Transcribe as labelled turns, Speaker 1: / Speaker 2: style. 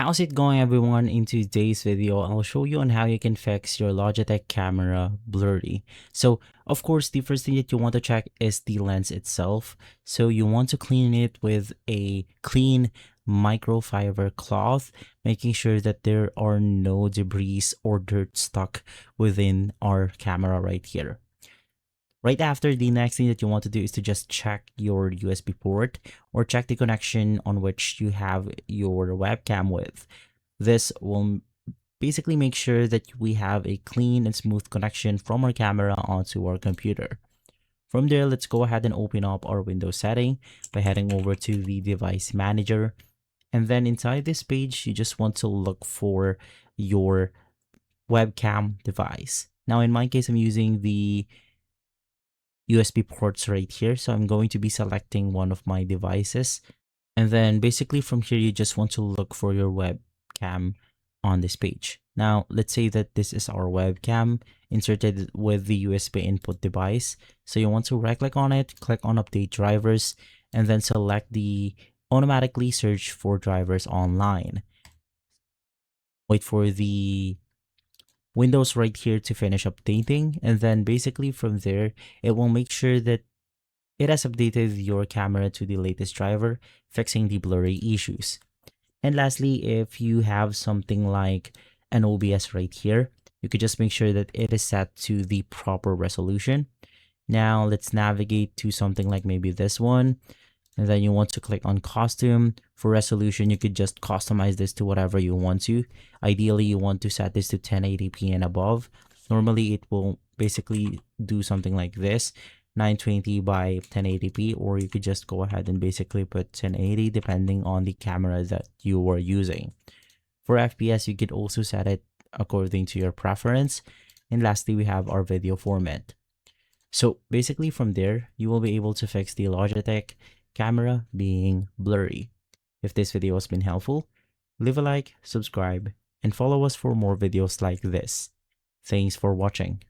Speaker 1: How's it going, everyone? In today's video, I'll show you on how you can fix your Logitech camera blurry. So of course, the first thing that you want to check is the lens itself. So you want to clean it with a clean microfiber cloth, making sure that there are no debris or dirt stuck within our camera right here. Right after, the next thing that you want to do is to just check your USB port or check the connection on which you have your webcam with. This will basically make sure that we have a clean and smooth connection from our camera onto our computer. From there, let's go ahead and open up our Windows setting by heading over to the device manager. And then inside this page, you just want to look for your webcam device. Now, in my case, I'm using the USB ports right here. So I'm going to be selecting one of my devices. And then basically from here, you just want to look for your webcam on this page. Now, let's say that this is our webcam inserted with the USB input device. So you want to right click on it, click on update drivers, and then select the automatically search for drivers online. Wait for the Windows right here to finish updating, and then basically from there it will make sure that it has updated your camera to the latest driver, fixing the blurry issues. And lastly, if you have something like an OBS right here, you could just make sure that it is set to the proper resolution. Now let's navigate to something like maybe this one. And then you want to click on costume. For resolution, you could just customize this to whatever you want to. Ideally, you want to set this to 1080p and above. Normally, it will basically do something like this, 920 by 1080p, or you could just go ahead and basically put 1080 depending on the camera that you are using. For FPS, you could also set it according to your preference. And lastly, we have our video format. So basically from there, you will be able to fix the Logitech camera being blurry. If this video has been helpful, leave a like, subscribe, and follow us for more videos like this. Thanks for watching.